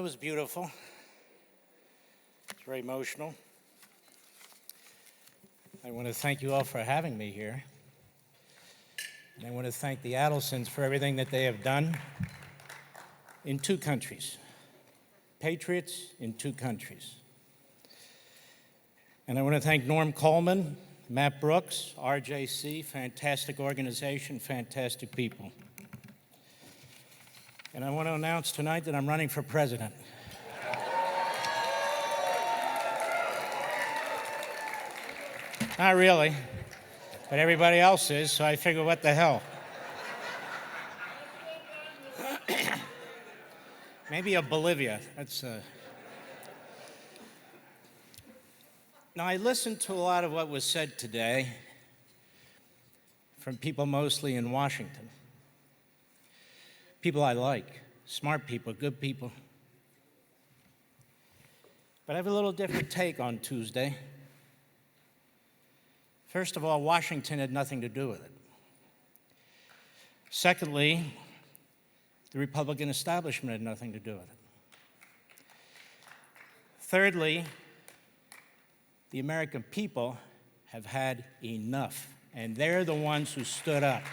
that was beautiful. It's very emotional. I want to thank you all for having me here. And I want to thank the Adelsons for everything that they have done in two countries. Patriots in two countries. And I want to thank Norm Coleman, Matt Brooks, RJC, fantastic organization, fantastic people. And I want to announce tonight that I'm running for president. Not really, but everybody else is, so I figure what the hell. Maybe a Bolivia, that's Now, I listened to a lot of what was said today from people mostly in Washington. People I like, smart people, good people. But I have a little different take on Tuesday. First of all, Washington had nothing to do with it. Secondly, the Republican establishment had nothing to do with it. Thirdly, the American people have had enough, and they're the ones who stood up.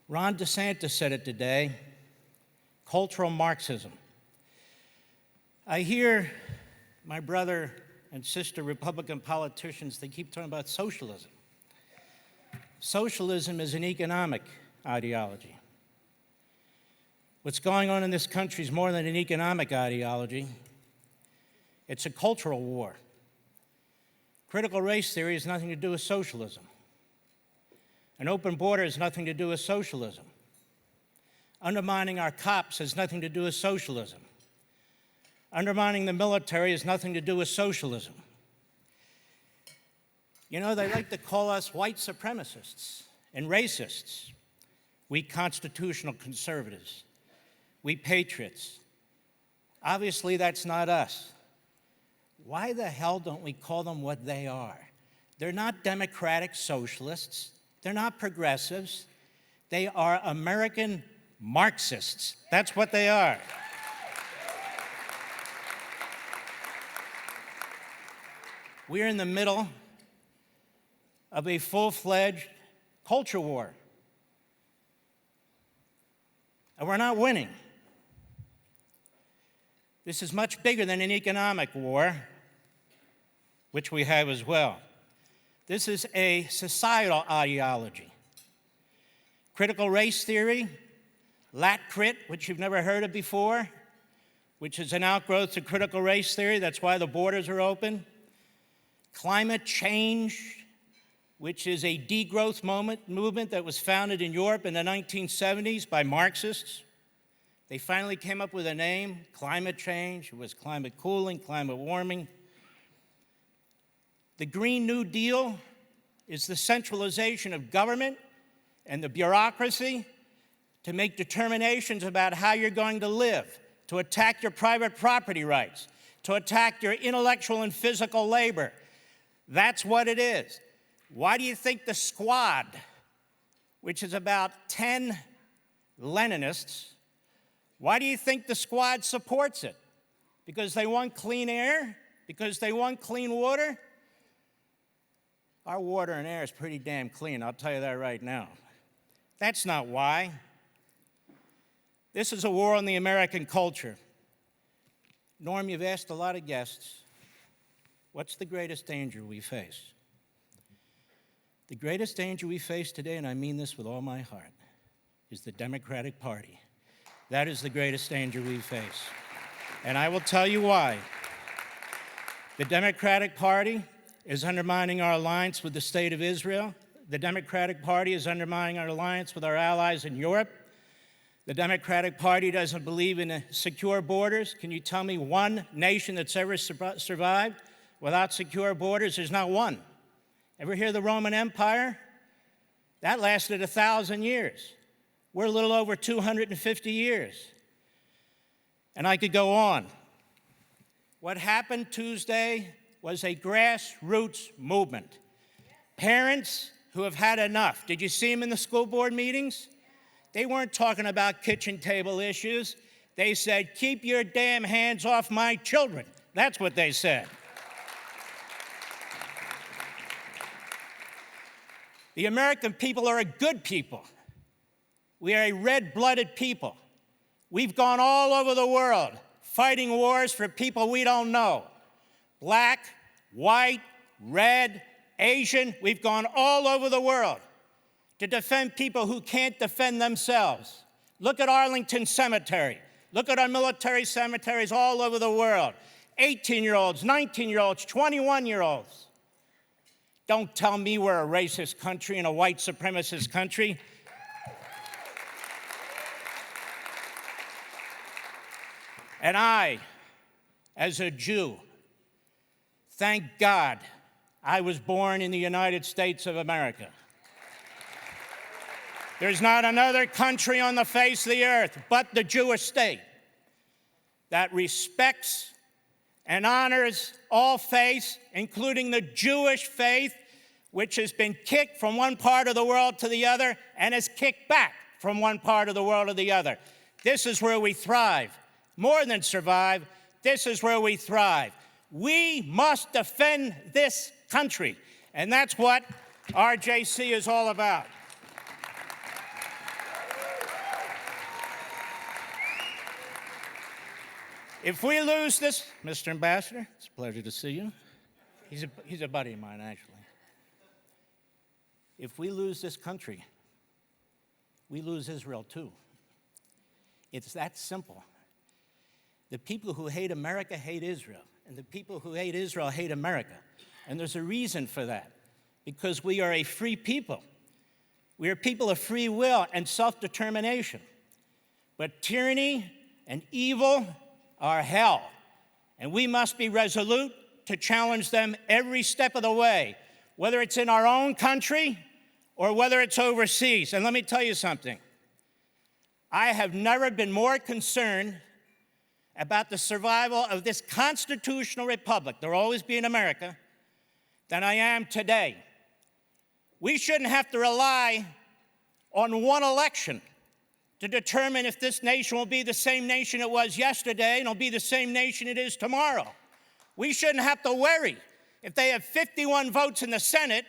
Ron DeSantis said it today, cultural Marxism. I hear my brother and sister Republican politicians, they keep talking about socialism. Socialism is an economic ideology. What's going on in this country is more than an economic ideology. It's a cultural war. Critical race theory has nothing to do with socialism. An open border has nothing to do with socialism. Undermining our cops has nothing to do with socialism. Undermining the military has nothing to do with socialism. You know, they like to call us white supremacists and racists. We constitutional conservatives. We patriots. Obviously, that's not us. Why the hell don't we call them what they are? They're not democratic socialists. They're not progressives. They are American Marxists. That's what they are. We're in the middle of a full-fledged culture war. And we're not winning. This is much bigger than an economic war, which we have as well. This is a societal ideology. Critical race theory, lat-crit, which you've never heard of before, which is an outgrowth of critical race theory. That's why the borders are open. Climate change, which is a degrowth movement that was founded in Europe in the 1970s by Marxists. They finally came up with a name, climate change. It was climate cooling, climate warming. The Green New Deal is the centralization of government and the bureaucracy to make determinations about how you're going to live, to attack your private property rights, to attack your intellectual and physical labor. That's what it is. Why do you think the Squad, which is about 10 Leninists, why do you think the Squad supports it? Because they want clean air? Because they want clean water? Our water and air is pretty damn clean, I'll tell you that right now. That's not why. This is a war on the American culture. Norm, you've asked a lot of guests, what's the greatest danger we face? The greatest danger we face today, and I mean this with all my heart, is the Democratic Party. That is the greatest danger we face. And I will tell you why. The Democratic Party is undermining our alliance with the State of Israel. The Democratic Party is undermining our alliance with our allies in Europe. The Democratic Party doesn't believe in secure borders. Can you tell me one nation that's ever survived without secure borders? There's not one. Ever hear the Roman Empire? That lasted 1,000 years. We're a little over 250 years. And I could go on. What happened Tuesday was a grassroots movement. Parents who have had enough. Did you see them in the school board meetings? They weren't talking about kitchen table issues. They said, keep your damn hands off my children. That's what they said. The American people are a good people. We are a red-blooded people. We've gone all over the world fighting wars for people we don't know. Black, white, red, Asian, we've gone all over the world to defend people who can't defend themselves. Look at Arlington Cemetery. Look at our military cemeteries all over the world. 18-year-olds, 19-year-olds, 21-year-olds. Don't tell me we're a racist country and a white supremacist country. And I, as a Jew, thank God I was born in the United States of America. There's not another country on the face of the earth but the Jewish state that respects and honors all faiths, including the Jewish faith, which has been kicked from one part of the world to the other and is kicked back from one part of the world to the other. This is where we thrive. More than survive, this is where we thrive. We must defend this country, and that's what RJC is all about. If we lose this, Mr. Ambassador, it's a pleasure to see you. He's a buddy of mine, actually. If we lose this country, we lose Israel too. It's that simple. The people who hate America hate Israel, and the people who hate Israel hate America. And there's a reason for that, because we are a free people. We are people of free will and self-determination. But tyranny and evil are hell, and we must be resolute to challenge them every step of the way, whether it's in our own country or whether it's overseas. And let me tell you something. I have never been more concerned about the survival of this constitutional republic, there will always be in America, than I am today. We shouldn't have to rely on one election to determine if this nation will be the same nation it was yesterday and it'll be the same nation it is tomorrow. We shouldn't have to worry if they have 51 votes in the Senate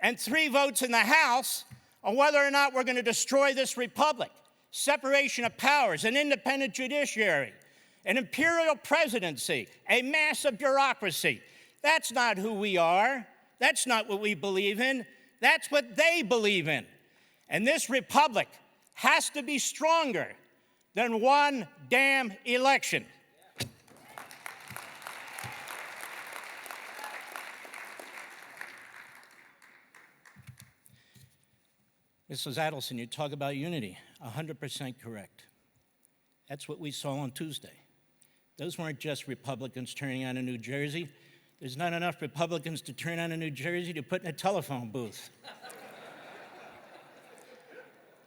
and 3 votes in the House on whether or not we're going to destroy this republic. Separation of powers, an independent judiciary, an imperial presidency, a massive bureaucracy. That's not who we are. That's not what we believe in. That's what they believe in. And this republic has to be stronger than one damn election. Mrs. Adelson, you talk about unity. 100% correct. That's what we saw on Tuesday. Those weren't just Republicans turning on in New Jersey. There's not enough Republicans to turn on in New Jersey to put in a telephone booth.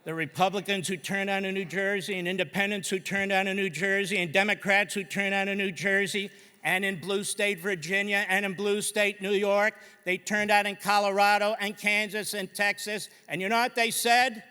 The Republicans who turned on in New Jersey, and independents who turned on in New Jersey, and Democrats who turned on in New Jersey, and in blue state Virginia, and in blue state New York. They turned out in Colorado, and Kansas, and Texas. And you know what they said?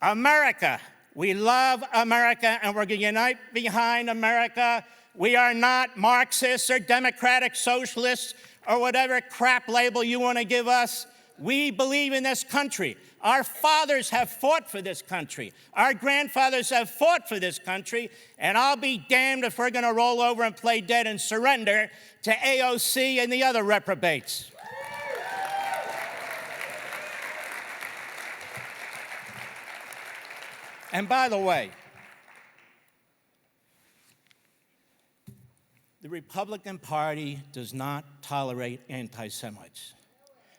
America. We love America, and we're going to unite behind America. We are not Marxists or democratic socialists or whatever crap label you want to give us. We believe in this country. Our fathers have fought for this country. Our grandfathers have fought for this country, and I'll be damned if we're going to roll over and play dead and surrender to AOC and the other reprobates. And by the way, the Republican Party does not tolerate anti-Semites.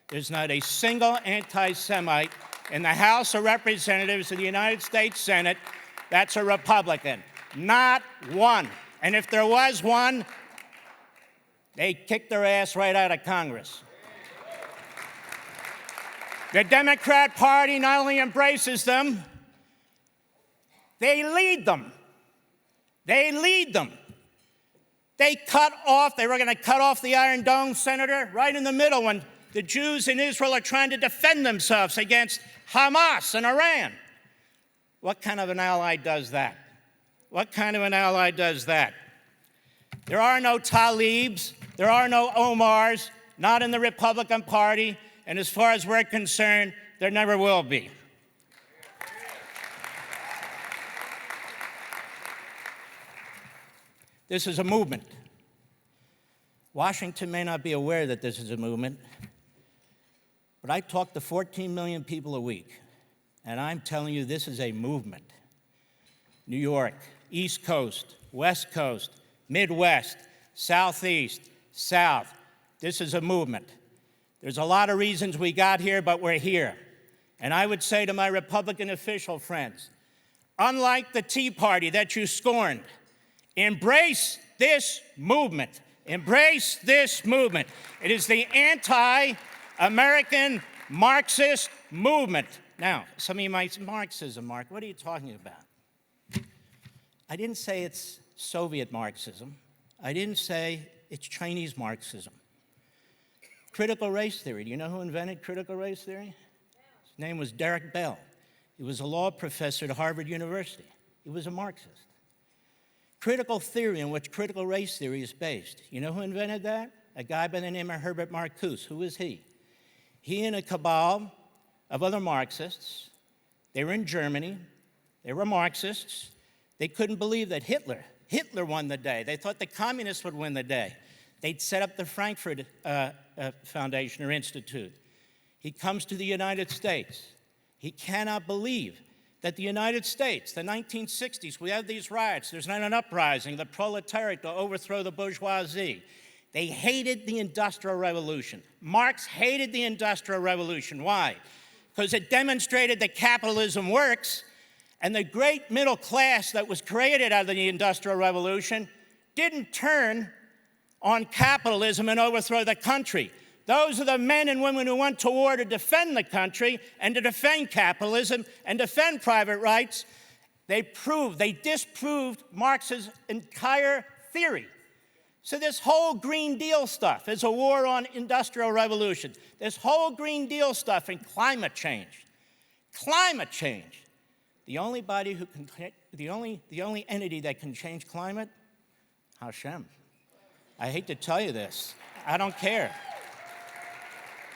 There's not a single anti-Semite in the House of Representatives of the United States Senate that's a Republican. Not one. And if there was one, they'd kick their ass right out of Congress. The Democrat Party not only embraces them, they lead them. They lead them. They were going to cut off the Iron Dome senator right in the middle when The Jews in Israel are trying to defend themselves against Hamas and Iran. What kind of an ally does that? What kind of an ally does that? There are no Talibs, there are no Omars, not in the Republican Party, and as far as we're concerned, there never will be. This is a movement. Washington may not be aware that this is a movement, but I talk to 14 million people a week, and I'm telling you this is a movement. New York, East Coast, West Coast, Midwest, Southeast, South. This is a movement. There's a lot of reasons we got here, but we're here. And I would say to my Republican official friends, unlike the Tea Party that you scorned, embrace this movement. Embrace this movement. It is the anti-American Marxist movement. Now, some of you might say, Marxism, Mark, what are you talking about? I didn't say it's Soviet Marxism. I didn't say it's Chinese Marxism. Critical race theory. Do you know who invented critical race theory? His name was Derek Bell. He was a law professor at Harvard University. He was a Marxist. Critical theory on which critical race theory is based. You know who invented that? A guy by the name of Herbert Marcuse. Who was he? He and a cabal of other Marxists, they were in Germany, they were Marxists. They couldn't believe that Hitler won the day. They thought the communists would win the day. They'd set up the Frankfurt Foundation or Institute. He comes to the United States. He cannot believe that the United States, the 1960s, we have these riots. There's not an uprising, the proletariat to overthrow the bourgeoisie. They hated the Industrial Revolution. Marx hated the Industrial Revolution. Why? Because it demonstrated that capitalism works, and the great middle class that was created out of the Industrial Revolution didn't turn on capitalism and overthrow the country. Those are the men and women who went to war to defend the country and to defend capitalism and defend private rights. They disproved Marx's entire theory. So this whole Green Deal stuff is a war on industrial revolution. This whole Green Deal stuff and climate change. The only entity that can change climate, Hashem. I hate to tell you this. I don't care.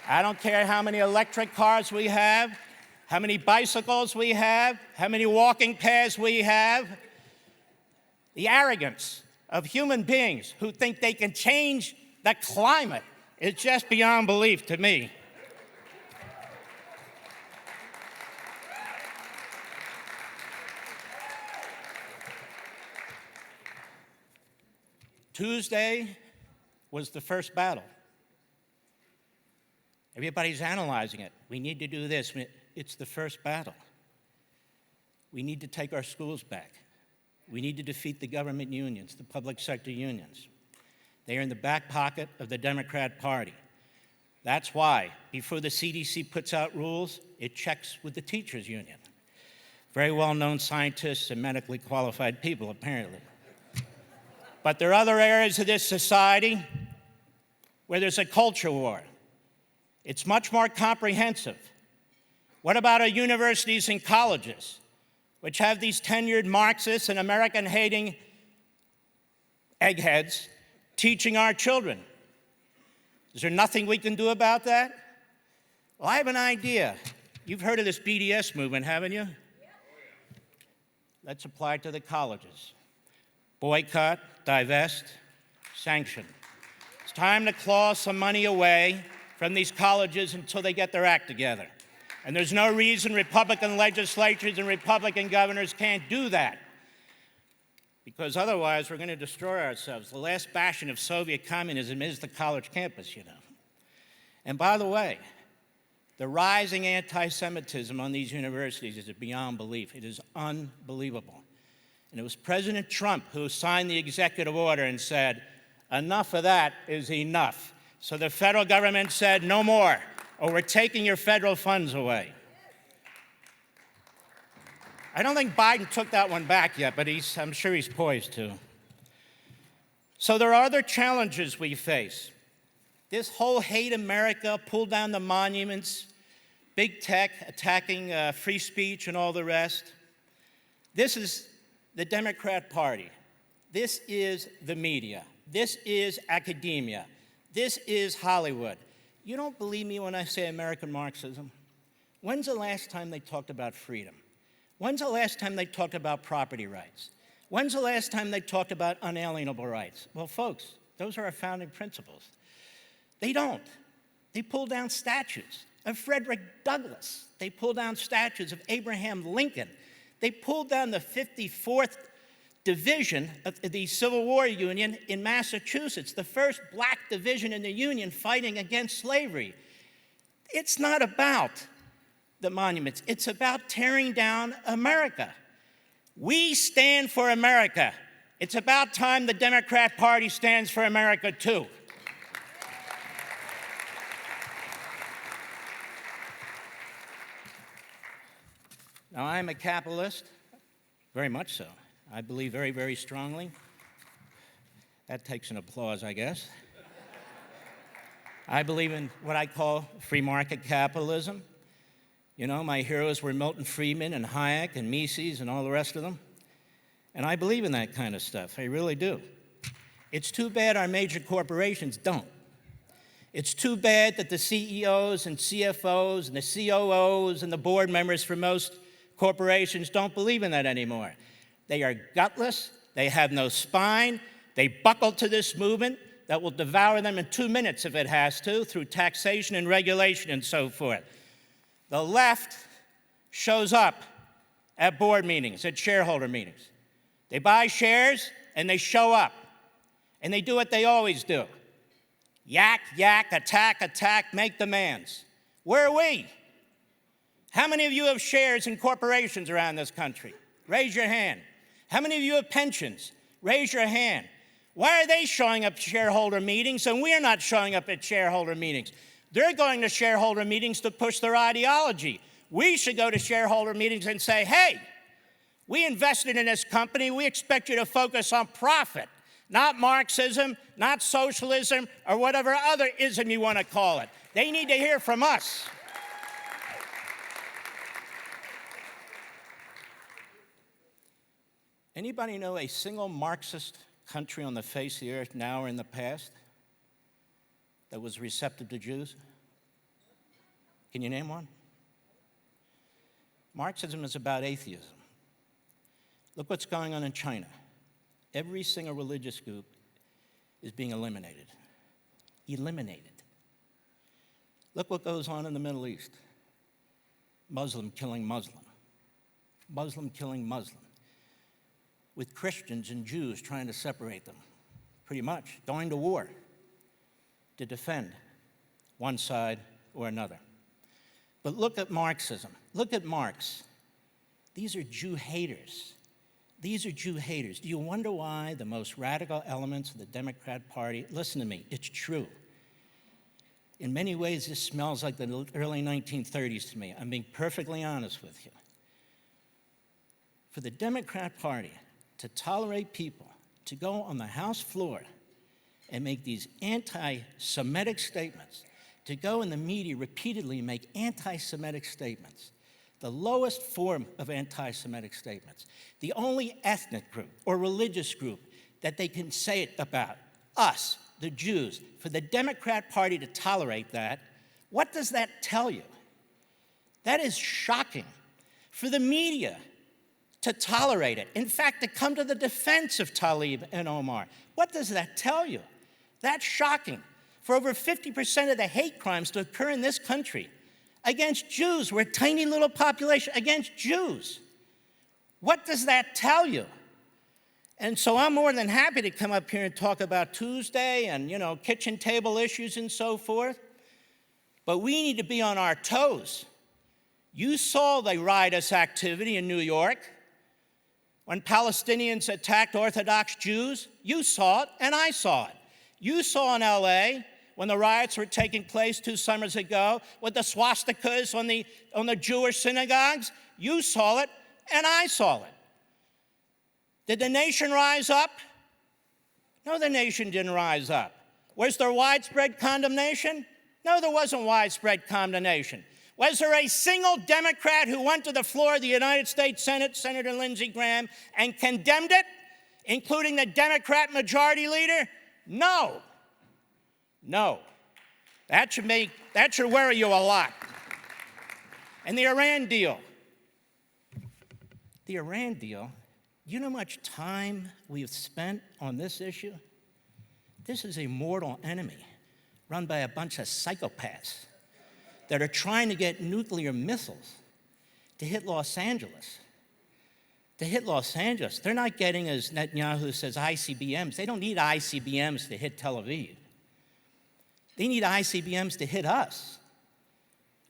I don't care how many electric cars we have, how many bicycles we have, how many walking paths we have. The arrogance of human beings who think they can change the climate is just beyond belief to me. Tuesday was the first battle. Everybody's analyzing it. We need to do this. It's the first battle. We need to take our schools back. We need to defeat the government unions, the public sector unions. They are in the back pocket of the Democrat Party. That's why, before the CDC puts out rules, it checks with the teachers' union. Very well-known scientists and medically qualified people, apparently. But there are other areas of this society where there's a culture war. It's much more comprehensive. What about our universities and colleges, which have these tenured Marxists and American-hating eggheads teaching our children? Is there nothing we can do about that? Well, I have an idea. You've heard of this BDS movement, haven't you? Let's apply it to the colleges. Boycott, divest, sanction. It's time to claw some money away from these colleges until they get their act together. And there's no reason Republican legislatures and Republican governors can't do that, because otherwise we're going to destroy ourselves. The last bastion of Soviet communism is the college campus, you know. And by the way, the rising anti-Semitism on these universities is beyond belief. It is unbelievable. And it was President Trump who signed the executive order and said, enough of that is enough. So the federal government said, no more, or we're taking your federal funds away. I don't think Biden took that one back yet, but I'm sure he's poised to. So there are other challenges we face. This whole hate America, pull down the monuments, big tech attacking free speech and all the rest. This is the Democrat Party. This is the media. This is academia. This is Hollywood. You don't believe me when I say American Marxism? When's the last time they talked about freedom? When's the last time they talked about property rights? When's the last time they talked about unalienable rights? Well, folks, those are our founding principles. They don't. They pull down statues of Frederick Douglass. They pull down statues of Abraham Lincoln. They pulled down the 54th Division of the Civil War Union in Massachusetts, the first black division in the Union fighting against slavery. It's not about the monuments. It's about tearing down America. We stand for America. It's about time the Democrat Party stands for America, too. Now, I'm a capitalist, very much so. I believe very, very strongly. That takes an applause, I guess. I believe in what I call free market capitalism. You know, my heroes were Milton Friedman and Hayek and Mises and all the rest of them. And I believe in that kind of stuff. I really do. It's too bad our major corporations don't. It's too bad that the CEOs and CFOs and the COOs and the board members for most corporations don't believe in that anymore. They are gutless. They have no spine. They buckle to this movement that will devour them in 2 minutes if it has to, through taxation and regulation and so forth. The left shows up at board meetings, at shareholder meetings. They buy shares and they show up. And they do what they always do. Yak, yak, attack, attack, make demands. Where are we? How many of you have shares in corporations around this country? Raise your hand. How many of you have pensions? Raise your hand. Why are they showing up at shareholder meetings and we're not showing up at shareholder meetings? They're going to shareholder meetings to push their ideology. We should go to shareholder meetings and say, hey, we invested in this company. We expect you to focus on profit, not Marxism, not socialism, or whatever other ism you want to call it. They need to hear from us. Anybody know a single Marxist country on the face of the earth now or in the past that was receptive to Jews? Can you name one? Marxism is about atheism. Look what's going on in China. Every single religious group is being eliminated. Eliminated. Look what goes on in the Middle East. Muslim killing Muslim. Muslim killing Muslim. With Christians and Jews trying to separate them, pretty much, going to war to defend one side or another. But look at Marxism. Look at Marx. These are Jew haters. These are Jew haters. Do you wonder why the most radical elements of the Democrat Party, listen to me, it's true. In many ways, this smells like the early 1930s to me. I'm being perfectly honest with you. For the Democrat Party to tolerate people to go on the House floor and make these anti-Semitic statements, to go in the media repeatedly make anti-Semitic statements, the lowest form of anti-Semitic statements, the only ethnic group or religious group that they can say it about, us, the Jews, for the Democrat Party to tolerate that, what does that tell you? That is shocking. For the media to tolerate it, in fact, to come to the defense of Tlaib and Omar, what does that tell you? That's shocking. For over 50% of the hate crimes to occur in this country against Jews, we're a tiny little population, against Jews. What does that tell you? And so I'm more than happy to come up here and talk about Tuesday and, kitchen table issues and so forth. But we need to be on our toes. You saw the riotous activity in New York when Palestinians attacked Orthodox Jews. You saw it, and I saw it. You saw in LA when the riots were taking place 2 summers ago with the swastikas on the Jewish synagogues. You saw it, and I saw it. Did the nation rise up? No, the nation didn't rise up. Was there widespread condemnation? No, there wasn't widespread condemnation. Was there a single Democrat who went to the floor of the United States Senate, Senator Lindsey Graham, and condemned it, including the Democrat majority leader? No. No. That should worry you a lot. And the Iran deal. The Iran deal, you know how much time we've spent on this issue? This is a mortal enemy run by a bunch of psychopaths that are trying to get nuclear missiles to hit Los Angeles. To hit Los Angeles. They're not getting, as Netanyahu says, ICBMs. They don't need ICBMs to hit Tel Aviv. They need ICBMs to hit us.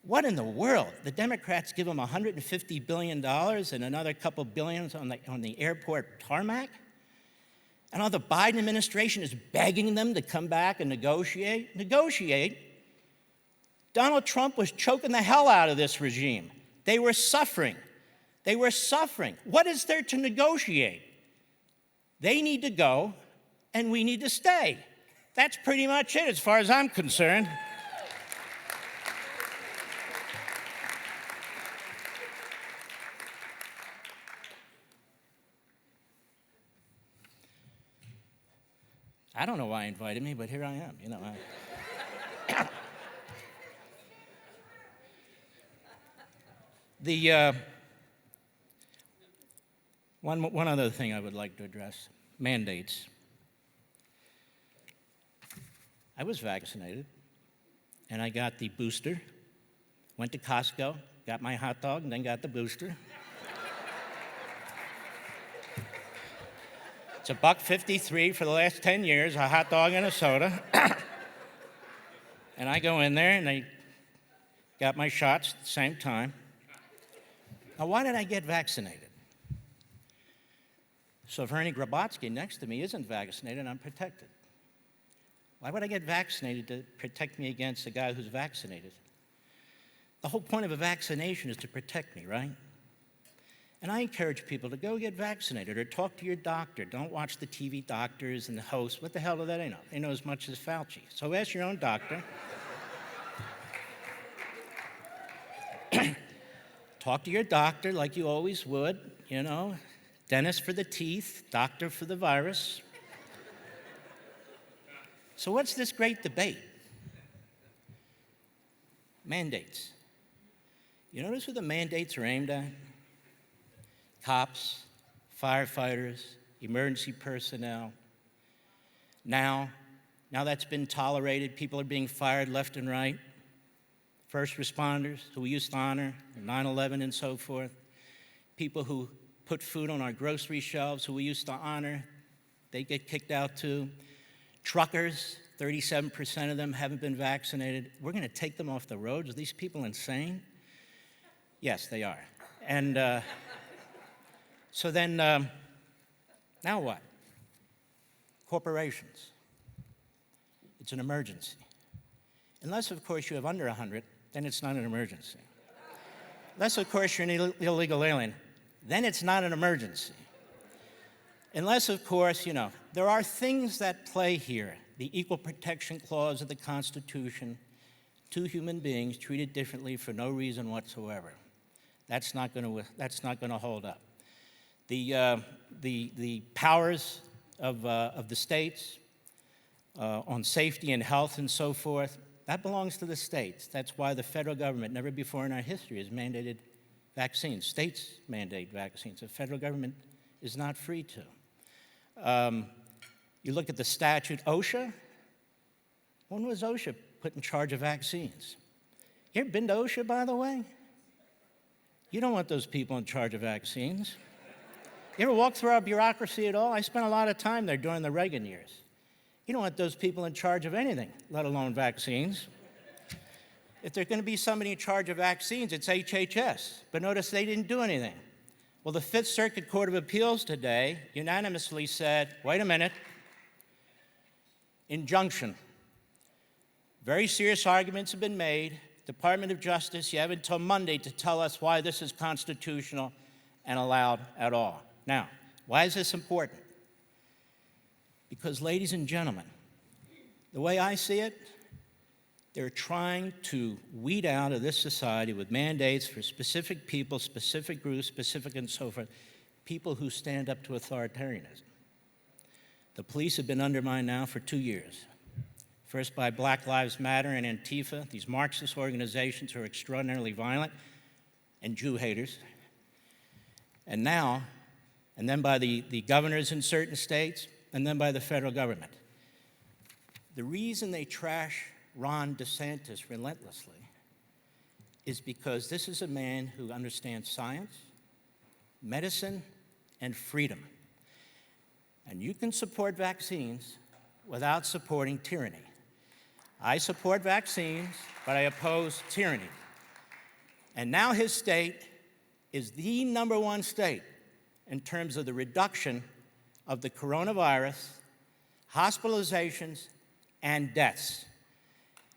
What in the world? The Democrats give them $150 billion and another couple billions on the airport tarmac? And all the Biden administration is begging them to come back and negotiate? Negotiate? Donald Trump was choking the hell out of this regime. They were suffering. They were suffering. What is there to negotiate? They need to go, and we need to stay. That's pretty much it as far as I'm concerned. I don't know why he invited me, but here I am. One other thing I would like to address, mandates. I was vaccinated, and I got the booster, went to Costco, got my hot dog, and then got the booster. It's $1.53 for the last 10 years, a hot dog and a soda. And I go in there, and I got my shots at the same time. Now, why did I get vaccinated? So if Ernie Grabotsky next to me isn't vaccinated, I'm protected. Why would I get vaccinated to protect me against a guy who's vaccinated? The whole point of a vaccination is to protect me, right? And I encourage people to go get vaccinated or talk to your doctor. Don't watch the TV doctors and the hosts. What the hell do they know? They know as much as Fauci. So ask your own doctor. Talk to your doctor like you always would, dentist for the teeth, doctor for the virus. So what's this great debate? Mandates. You notice who the mandates are aimed at? Cops, firefighters, emergency personnel. Now that's been tolerated. People are being fired left and right. First responders, who we used to honor, 9/11 and so forth. People who put food on our grocery shelves, who we used to honor, they get kicked out too. Truckers, 37% of them haven't been vaccinated. We're going to take them off the roads? Are these people insane? Yes, they are. And so then, now what? Corporations. It's an emergency. Unless, of course, you have under 100, then it's not an emergency. Unless, of course, you're an illegal alien, then it's not an emergency. Unless, of course, there are things that play here. The Equal Protection Clause of the Constitution, two human beings treated differently for no reason whatsoever. That's not going to hold up. The powers of the states on safety and health and so forth, that belongs to the states. That's why the federal government, never before in our history, has mandated vaccines. States mandate vaccines. The federal government is not free to. You look at the statute, OSHA. When was OSHA put in charge of vaccines? You ever been to OSHA, by the way? You don't want those people in charge of vaccines. You ever walk through our bureaucracy at all? I spent a lot of time there during the Reagan years. You don't want those people in charge of anything, let alone vaccines. If there's going to be somebody in charge of vaccines, it's HHS. But notice they didn't do anything. Well, the Fifth Circuit Court of Appeals today unanimously said, wait a minute, injunction. Very serious arguments have been made. Department of Justice, you have until Monday to tell us why this is constitutional and allowed at all. Now, why is this important? Because, ladies and gentlemen, The way I see it, they're trying to weed out of this society with mandates for specific people, specific groups, specific and so forth, people who stand up to authoritarianism. The police have been undermined now for 2 years. First by Black Lives Matter and Antifa, these Marxist organizations who are extraordinarily violent and Jew haters. And then by the governors in certain states, and then by the federal government. The reason they trash Ron DeSantis relentlessly is because this is a man who understands science, medicine, and freedom. And you can support vaccines without supporting tyranny. I support vaccines, but I oppose tyranny. And now his state is the #1 state in terms of the reduction of the coronavirus, hospitalizations, and deaths.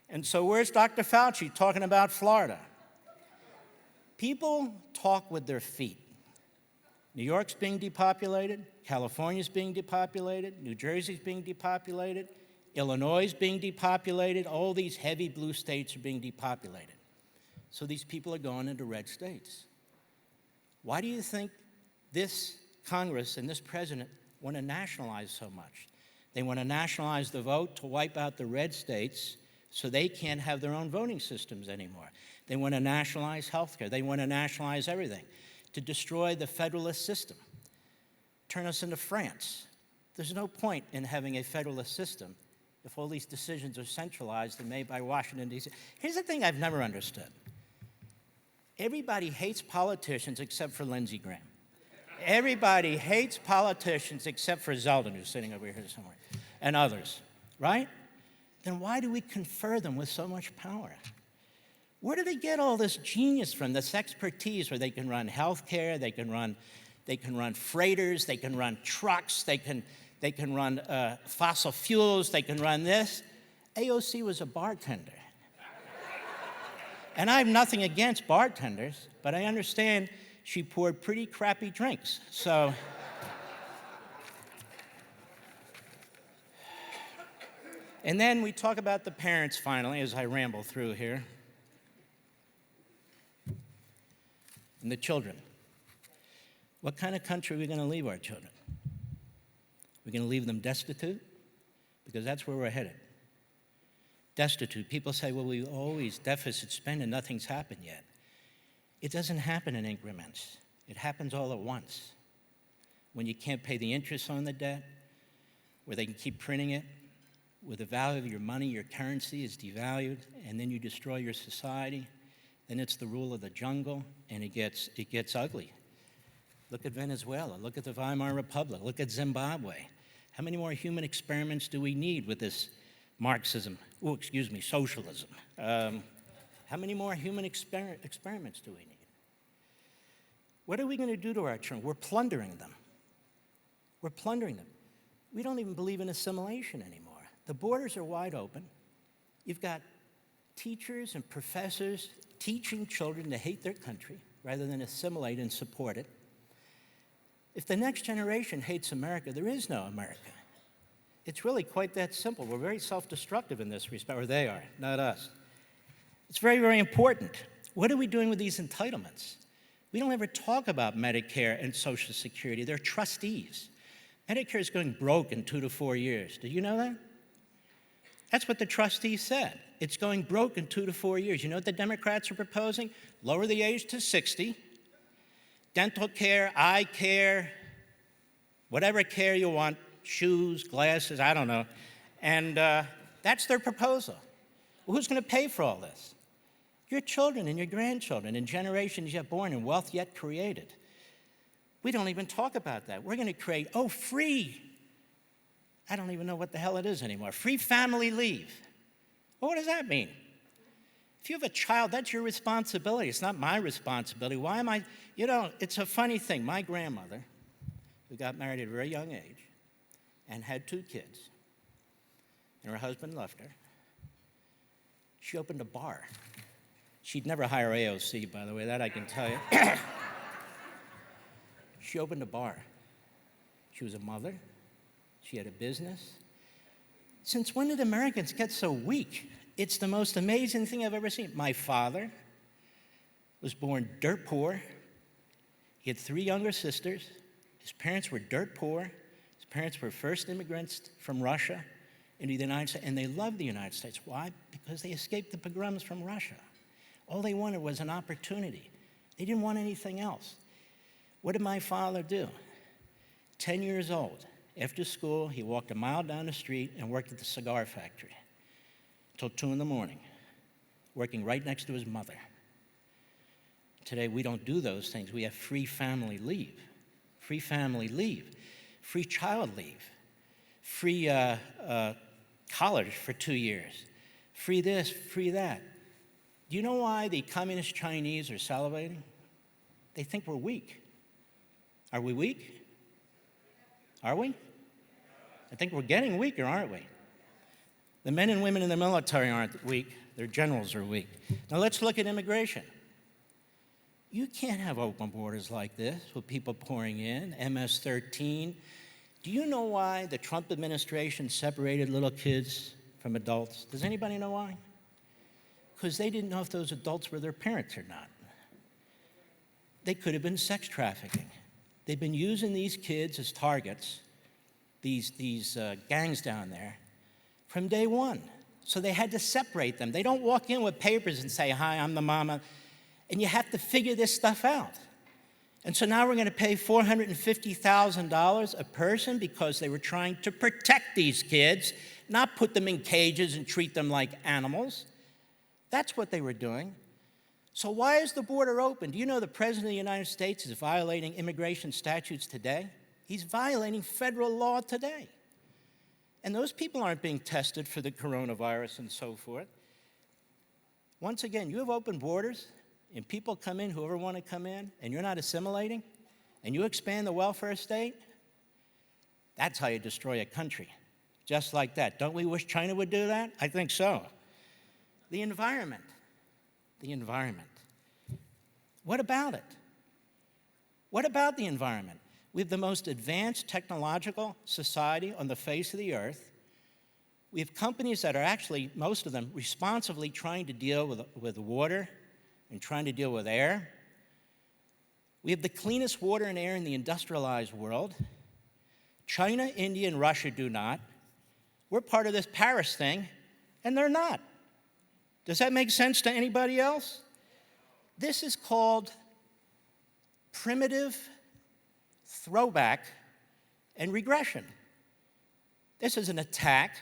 And so where's Dr. Fauci talking about Florida? People talk with their feet. New York's being depopulated, California's being depopulated, New Jersey's being depopulated, Illinois is being depopulated, all these heavy blue states are being depopulated. So these people are going into red states. Why do you think this Congress and this president want to nationalize so much? They want to nationalize the vote to wipe out the red states so they can't have their own voting systems anymore. They want to nationalize healthcare. They want to nationalize everything, to destroy the federalist system, turn us into France. There's no point in having a federalist system if all these decisions are centralized and made by Washington, D.C. Here's the thing I've never understood. Everybody hates politicians except for Lindsey Graham. Everybody hates politicians except for Zeldin, who's sitting over here somewhere, and others, right? Then why do we confer them with so much power? Where do they get all this genius from, this expertise where they can run healthcare, they can run freighters, they can run trucks, they can run fossil fuels, they can run this? AOC was a bartender. And I have nothing against bartenders, but I understand she poured pretty crappy drinks. So, and then we talk about the parents finally, as I ramble through here, and the children. What kind of country are we going to leave our children? We're going to leave them destitute? Because that's where we're headed. Destitute. People say, well, we always deficit spend and nothing's happened yet. It doesn't happen in increments. It happens all at once. When you can't pay the interest on the debt, where they can keep printing it, where the value of your money, your currency is devalued, and then you destroy your society, then it's the rule of the jungle, and it gets ugly. Look at Venezuela. Look at the Weimar Republic. Look at Zimbabwe. How many more human experiments do we need with this Marxism? Socialism. How many more human experiments do we need? What are we going to do to our children? We're plundering them. We're plundering them. We don't even believe in assimilation anymore. The borders are wide open. You've got teachers and professors teaching children to hate their country rather than assimilate and support it. If the next generation hates America, there is no America. It's really quite that simple. We're very self-destructive in this respect, or they are, not us. It's very, very important. What are we doing with these entitlements? We don't ever talk about Medicare and Social Security. They're trustees. Medicare is going broke in 2 to 4 years. Did you know that? That's what the trustees said. It's going broke in 2 to 4 years. You know what the Democrats are proposing? Lower the age to 60. Dental care, eye care, whatever care you want, shoes, glasses, I don't know. And that's their proposal. Well, who's going to pay for all this? Your children and your grandchildren and generations yet born and wealth yet created. We don't even talk about that. We're going to create, free. I don't even know what the hell it is anymore. Free family leave. Well, what does that mean? If you have a child, that's your responsibility. It's not my responsibility. Why am I? It's a funny thing. My grandmother, who got married at a very young age and had 2 kids, and her husband left her, she opened a bar. She'd never hire AOC, by the way, that I can tell you. She opened a bar. She was a mother. She had a business. Since when did Americans get so weak? It's the most amazing thing I've ever seen. My father was born dirt poor. He had 3 younger sisters. His parents were dirt poor. His parents were first immigrants from Russia into the United States, and they loved the United States. Why? Because they escaped the pogroms from Russia. All they wanted was an opportunity. They didn't want anything else. What did my father do? 10 years old, after school, he walked a mile down the street and worked at the cigar factory until 2 in the morning, working right next to his mother. Today, we don't do those things. We have free family leave, free child leave, free college for 2 years, free this, free that. Do you know why the communist Chinese are salivating? They think we're weak. Are we weak? Are we? I think we're getting weaker, aren't we? The men and women in the military aren't weak. Their generals are weak. Now let's look at immigration. You can't have open borders like this with people pouring in, MS-13. Do you know why the Trump administration separated little kids from adults? Does anybody know why? Because they didn't know if those adults were their parents or not. They could have been sex trafficking. They've been using these kids as targets, these gangs down there, from day one. So they had to separate them. They don't walk in with papers and say, hi, I'm the mama. And you have to figure this stuff out. And so now we're going to pay $450,000 a person because they were trying to protect these kids, not put them in cages and treat them like animals. That's what they were doing. So why is the border open? Do you know the President of the United States is violating immigration statutes today? He's violating federal law today. And those people aren't being tested for the coronavirus and so forth. Once again, you have open borders, and people come in, whoever want to come in, and you're not assimilating, and you expand the welfare state, that's how you destroy a country. Just like that. Don't we wish China would do that? I think so. The environment. What about it? What about the environment? We have the most advanced technological society on the face of the earth. We have companies that are actually, most of them, responsibly trying to deal with water and trying to deal with air. We have the cleanest water and air in the industrialized world. China, India, and Russia do not. We're part of this Paris thing, and they're not. Does that make sense to anybody else? This is called primitive throwback and regression. This is an attack.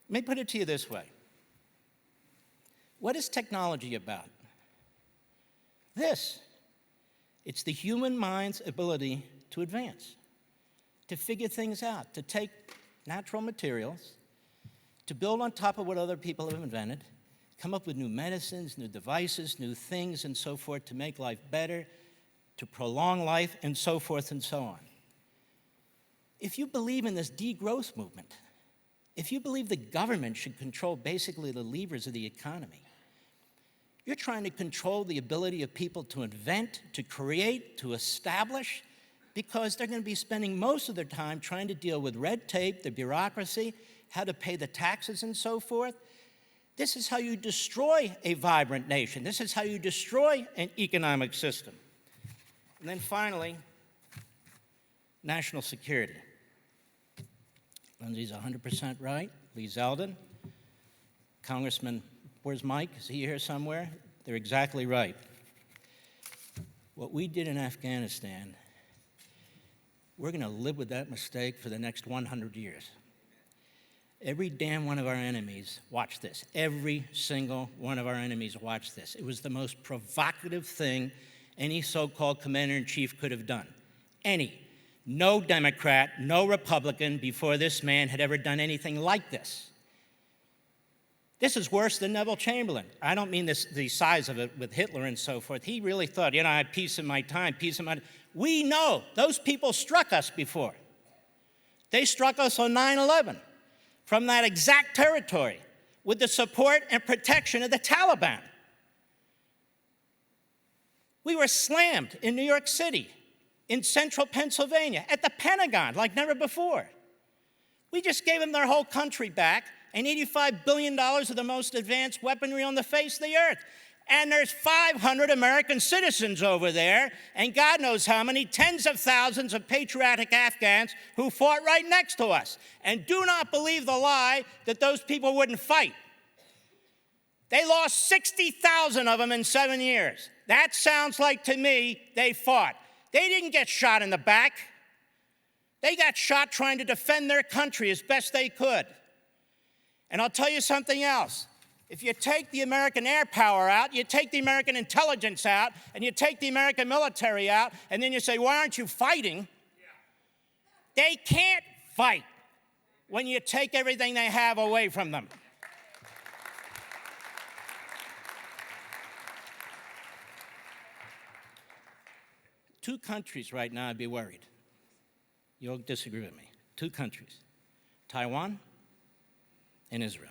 Let me put it to you this way. What is technology about? This. It's the human mind's ability to advance, to figure things out, to take natural materials, to build on top of what other people have invented, come up with new medicines, new devices, new things, and so forth to make life better, to prolong life, and so forth and so on. If you believe in this degrowth movement, if you believe the government should control basically the levers of the economy, you're trying to control the ability of people to invent, to create, to establish, because they're going to be spending most of their time trying to deal with red tape, the bureaucracy, how to pay the taxes, and so forth. This is how you destroy a vibrant nation. This is how you destroy an economic system. And then finally, national security. Lindsay's 100% right. Lee Zeldin, Congressman, where's Mike? Is he here somewhere? They're exactly right. What we did in Afghanistan, we're going to live with that mistake for the next 100 years. Every damn one of our enemies, watch this. Every single one of our enemies, watch this. It was the most provocative thing any so-called commander-in-chief could have done. Any. No Democrat, no Republican before this man had ever done anything like this. This is worse than Neville Chamberlain. I don't mean the size of it with Hitler and so forth. He really thought, I had peace in my time, peace in my time. We know those people struck us before. They struck us on 9/11. From that exact territory with the support and protection of the Taliban. We were slammed in New York City, in central Pennsylvania, at the Pentagon like never before. We just gave them their whole country back and $85 billion of the most advanced weaponry on the face of the earth. And there's 500 American citizens over there, and God knows how many, tens of thousands of patriotic Afghans who fought right next to us. And do not believe the lie that those people wouldn't fight. They lost 60,000 of them in 7 years. That sounds like, to me, they fought. They didn't get shot in the back. They got shot trying to defend their country as best they could. And I'll tell you something else. If you take the American air power out, you take the American intelligence out, and you take the American military out, and then you say, why aren't you fighting? They can't fight when you take everything they have away from them. Two countries right now, I'd be worried. You'll disagree with me. Two countries, Taiwan and Israel.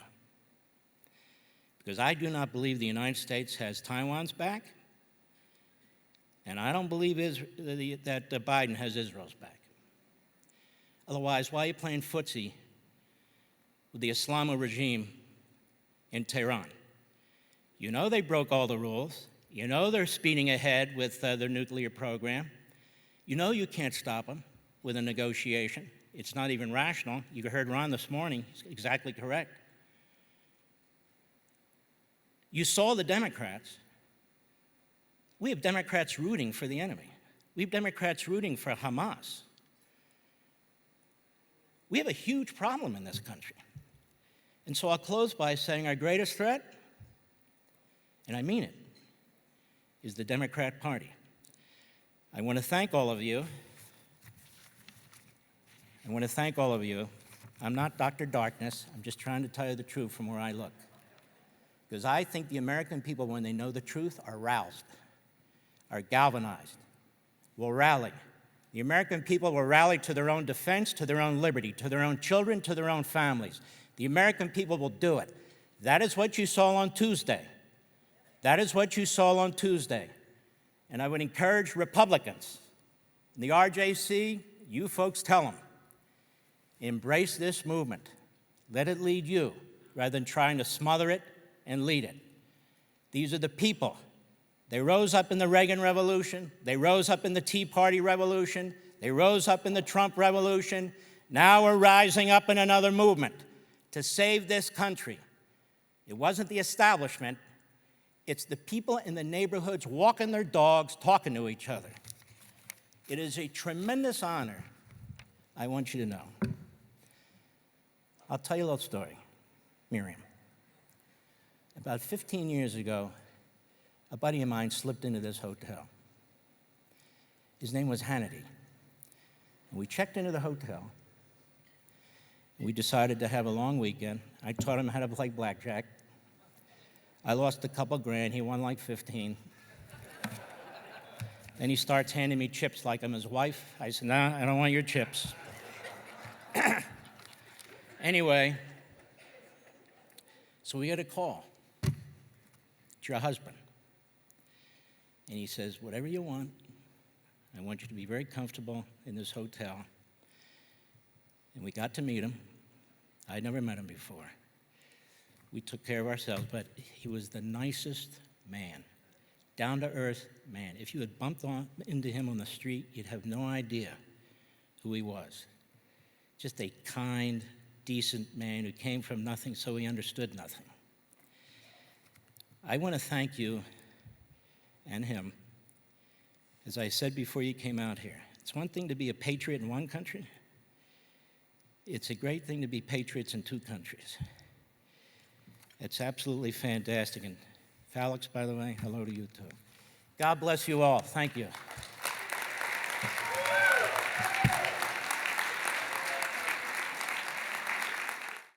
Because I do not believe the United States has Taiwan's back, and I don't believe that Biden has Israel's back. Otherwise, why are you playing footsie with the Islamo regime in Tehran? You know they broke all the rules. You know they're speeding ahead with their nuclear program. You know you can't stop them with a negotiation. It's not even rational. You heard Ron this morning. He's exactly correct. You saw the Democrats. We have Democrats rooting for the enemy. We have Democrats rooting for Hamas. We have a huge problem in this country. And so I'll close by saying our greatest threat, and I mean it, is the Democrat Party. I want to thank all of you. I'm not Dr. Darkness. I'm just trying to tell you the truth from where I look. Because I think the American people, when they know the truth, are roused, are galvanized, will rally. The American people will rally to their own defense, to their own liberty, to their own children, to their own families. The American people will do it. That is what you saw on Tuesday. That is what you saw on Tuesday. And I would encourage Republicans, in the RJC, you folks tell them, embrace this movement. Let it lead you, rather than trying to smother it and lead it. These are the people. They rose up in the Reagan Revolution. They rose up in the Tea Party Revolution. They rose up in the Trump Revolution. Now we're rising up in another movement to save this country. It wasn't the establishment. It's the people in the neighborhoods walking their dogs, talking to each other. It is a tremendous honor, I want you to know. I'll tell you a little story, Miriam. About 15 years ago, a buddy of mine slipped into this hotel. His name was Hannity. And we checked into the hotel. We decided to have a long weekend. I taught him how to play blackjack. I lost a couple grand. He won like 15. Then he starts handing me chips like I'm his wife. I said, no, I don't want your chips. Anyway, so we get a call. It's your husband. And he says, whatever you want, I want you to be very comfortable in this hotel. And we got to meet him. I'd never met him before. We took care of ourselves, but he was the nicest man, down-to-earth man. If you had bumped into him on the street, you'd have no idea who he was. Just a kind, decent man who came from nothing, so he understood nothing. I want to thank you and him. As I said before you came out here, it's one thing to be a patriot in one country. It's a great thing to be patriots in two countries. It's absolutely fantastic. And Felix, by the way, hello to you too. God bless you all. Thank you.